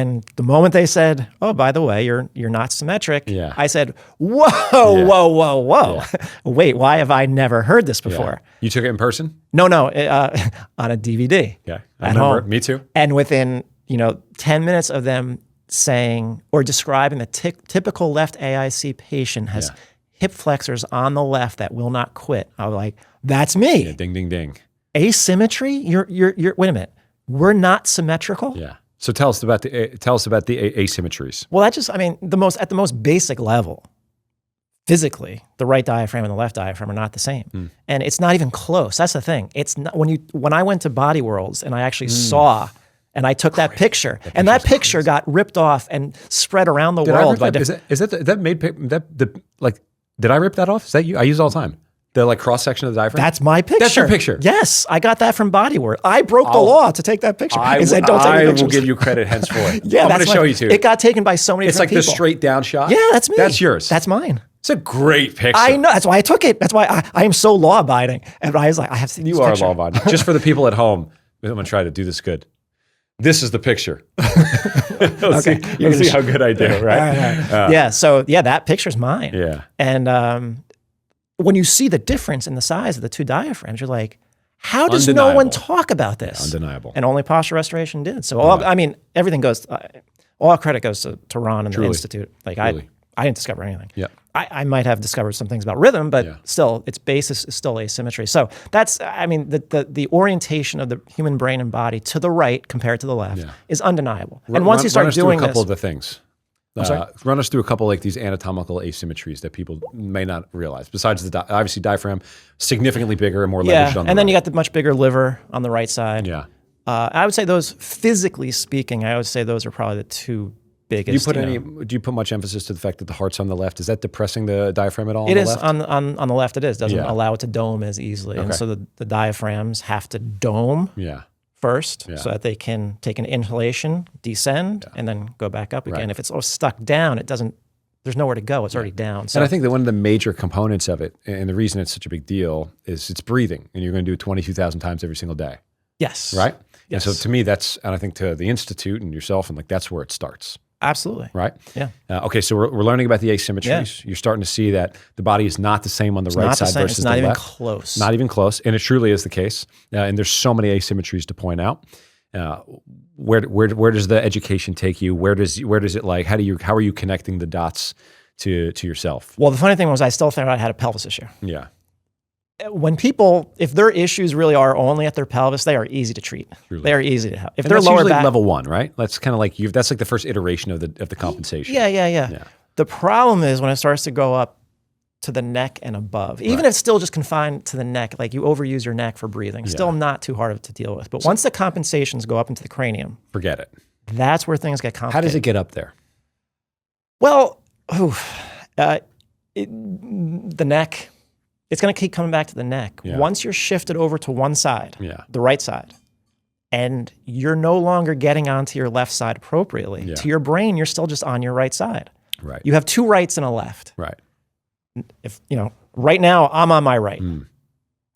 And the moment they said, "Oh, by the way, you're not symmetric," Yeah. I said, "Whoa, whoa. Yeah. Wait, why have I never heard this before?" Yeah. You took it in person? No, on a DVD. Yeah, I at remember. home. Me too. And within 10 minutes of them saying or describing the typical left AIC patient has hip flexors on the left that will not quit, I was like, "That's me." Yeah, ding, ding, ding. Asymmetry? You're. Wait a minute. We're not symmetrical. Yeah. So tell us about the asymmetries. Well, at the most basic level, physically, the right diaphragm and the left diaphragm are not the same, and it's not even close. That's the thing. It's not when I went to Body Worlds and I actually saw, and I took that picture, and that picture got ripped off and spread around the world. Did I rip that off? Is that you? I use it all the time. The cross section of the diaphragm. That's my picture. That's your picture. Yes, I got that from Body World. I broke the law to take that picture. I will give you credit henceforth. Yeah, I'm going to show you too. It got taken by so many It's different like people. the straight down shot. Yeah, that's me. That's yours. That's mine. It's a great picture. I know. That's why I took it. That's why I am so law abiding. And I was like, I have to see this You are picture. law abiding. Just for the people at home, I'm going to try to do this good. This is the picture. Let's see how good I do, right? Yeah. So that picture's mine. Yeah. And when you see the difference in the size of the two diaphragms, you're like, how does no one talk about this? Undeniable. And only Posture Restoration did. So everything goes. All credit goes to Ron and the Institute. Like I didn't discover anything. Yeah. I might have discovered some things about rhythm, but still, its basis is still asymmetry. So that's, the orientation of the human brain and body to the right compared to the left is undeniable. And once you start doing a couple of the things. Run us through a couple these anatomical asymmetries that people may not realize. Besides obviously diaphragm, significantly bigger and more leveraged on the and then right. you got the much bigger liver on the right side. Yeah. I would say those, physically speaking, I would say those are probably the two biggest. Do you put much emphasis to the fact that the heart's on the left? Is that depressing the diaphragm at all? It is on the left. It is. Doesn't allow it to dome as easily, Okay. and so the diaphragms have to dome first, so that they can take an inhalation, descend, and then go back up again. Right. If it's all stuck down, it doesn't. There's nowhere to go. It's already down. So And I think that one of the major components of it, and the reason it's such a big deal, is it's breathing, and you're going to do it 22,000 times every single day. yes, Right? Yes. And so to me, and I think to the Institute and yourself, and that's where it starts. Absolutely. Right? Yeah. Okay, so we're learning about the asymmetries. You're starting to see that the body is not the same on the right side versus the left. It's not even close. Not even close, and it truly is the case. And there's so many asymmetries to point out. Where does the education take you? Where does it how are you connecting the dots to yourself? Well, the funny thing was I still thought I had a pelvis issue. Yeah. When people, if their issues really are only at their pelvis, they are easy to treat. Truly. They are easy to help. If And they're that's lower usually back, level one, right? That's kind of that's like the first iteration of the compensation. Yeah. The problem is when it starts to go up to the neck and above. Even if it's still just confined to the neck, like you overuse your neck for breathing, still not too hard to deal with. But once the compensations go up into the cranium, Forget it. that's where things get complicated. How does it get up there? Well, the neck, it's going to keep coming back to the neck. Yeah. Once you're shifted over to one side, Yeah. the right side, and you're no longer getting onto your left side appropriately, Yeah. to your brain, you're still just on your right side. Right. You have two rights and a left. Right. If right now I'm on my right.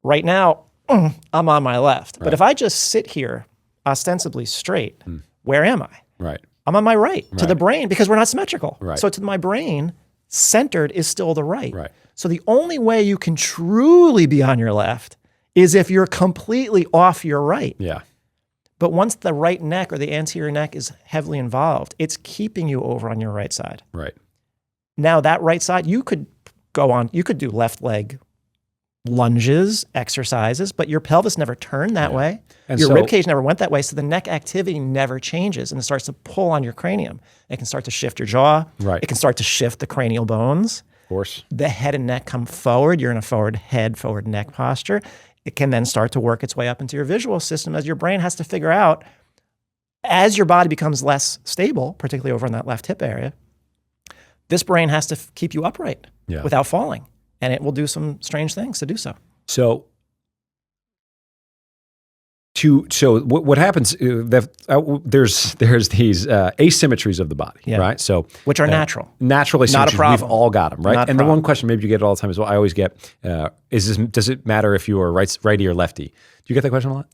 Right now I'm on my left. But if I just sit here ostensibly straight, where am I? Right. I'm on my right to the brain because we're not symmetrical. Right. So to my brain, centered is still the right. Right. So the only way you can truly be on your left is if you're completely off your right. Yeah. But once the right neck or the anterior neck is heavily involved, it's keeping you over on your right side. Right. Now that right side, you could do left leg lunges, exercises, but your pelvis never turned that way. And your so- rib cage never went that way. So the neck activity never changes and it starts to pull on your cranium. It can start to shift your jaw. Right. It can start to shift the cranial bones. Of course. The head and neck come forward. You're in a forward head, forward neck posture. It can then start to work its way up into your visual system as your brain has to figure out, as your body becomes less stable, particularly over in that left hip area, this brain has to keep you upright without falling. And it will do some strange things to do so. So what happens? There's these asymmetries of the body, right? So which are natural, naturally, not a problem. We've all got them, right? Not a and the problem. one question maybe you get all the time is, well, I always get, does it matter if you are righty or lefty? Do you get that question a lot?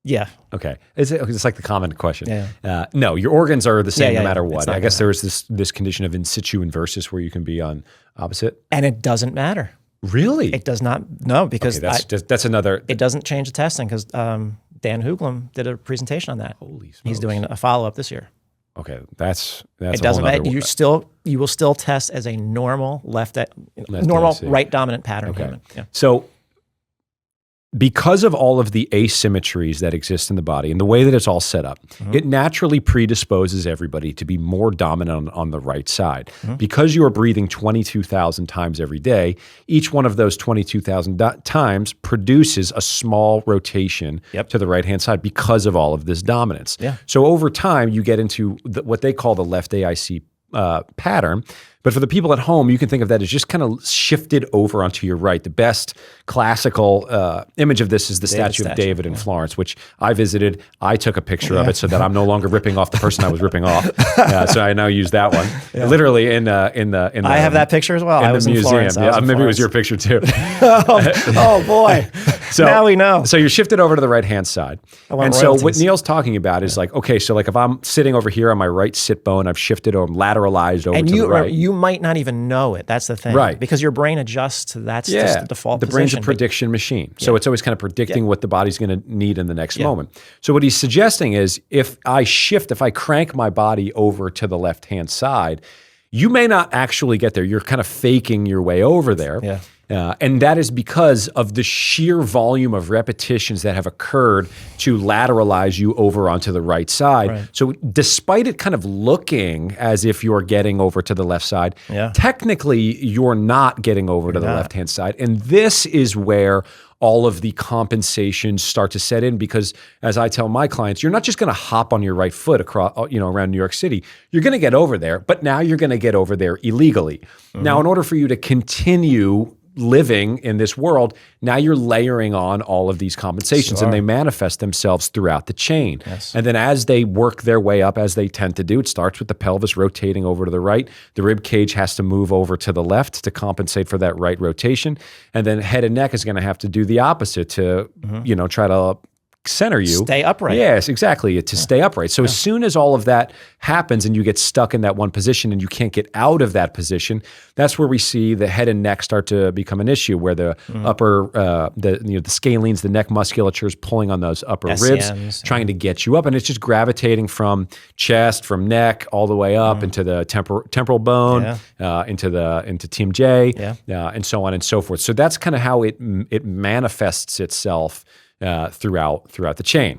Yeah. Okay. It's like the common question. Yeah. No, your organs are the same no matter It's what. not I guess gonna there is this condition of in situ inversus where you can be on opposite. And it doesn't matter. Really? It does not. No, because that's another. it doesn't change the testing because Dan Hooglam did a presentation on that. Holy smokes. He's doing a follow-up this year. Okay, that's It doesn't matter. You will still test as a normal normal right dominant pattern human. Yeah. So because of all of the asymmetries that exist in the body and the way that it's all set up, it naturally predisposes everybody to be more dominant on the right side. Because you are breathing 22,000 times every day, each one of those 22,000 times produces a small rotation to the right-hand side because of all of this dominance. Yeah. So over time, you get into what they call the left AIC pattern. But for the people at home, you can think of that as just kind of shifted over onto your right. The best classical image of this is the statue of David in Florence, which I visited. I took a picture of it so that I'm no longer ripping off the person I was ripping off. So I now use that one. Literally in the I have that picture as well. In I was the museum. In Florence. Maybe it was your picture too. oh boy. So now we know. So you're shifted over to the right-hand side. And so what Neal's talking about is like, okay, so like if I'm sitting over here on my right sit bone, I've shifted or lateralized over to the right. You might not even know it. That's the thing. Right. Because your brain adjusts to that's just the default position. The brain's a prediction machine. So it's always kind of predicting what the body's going to need in the next moment. So what he's suggesting is if I crank my body over to the left-hand side, you may not actually get there. You're kind of faking your way over there. Yeah. And that is because of the sheer volume of repetitions that have occurred to lateralize you over onto the right side. Right. So despite it kind of looking as if you're getting over to the left side, technically you're not getting over to the left-hand side. And this is where all of the compensations start to set in because, as I tell my clients, you're not just going to hop on your right foot across, around New York City. You're going to get over there, but now you're going to get over there illegally. Now, in order for you to continue living in this world, now you're layering on all of these compensations and they manifest themselves throughout the chain. Yes. And then as they work their way up, as they tend to do, it starts with the pelvis rotating over to the right. The rib cage has to move over to the left to compensate for that right rotation. And then head and neck is going to have to do the opposite to, try to center you. Stay upright. Yes, exactly. To stay upright. So as soon as all of that happens and you get stuck in that one position and you can't get out of that position, that's where we see the head and neck start to become an issue where the upper, the scalenes, the neck musculature is pulling on those upper ribs, trying to get you up. And it's just gravitating from chest, from neck, all the way up into the temporal bone, into Team J, and so on and so forth. So that's kind of how it manifests itself throughout the chain.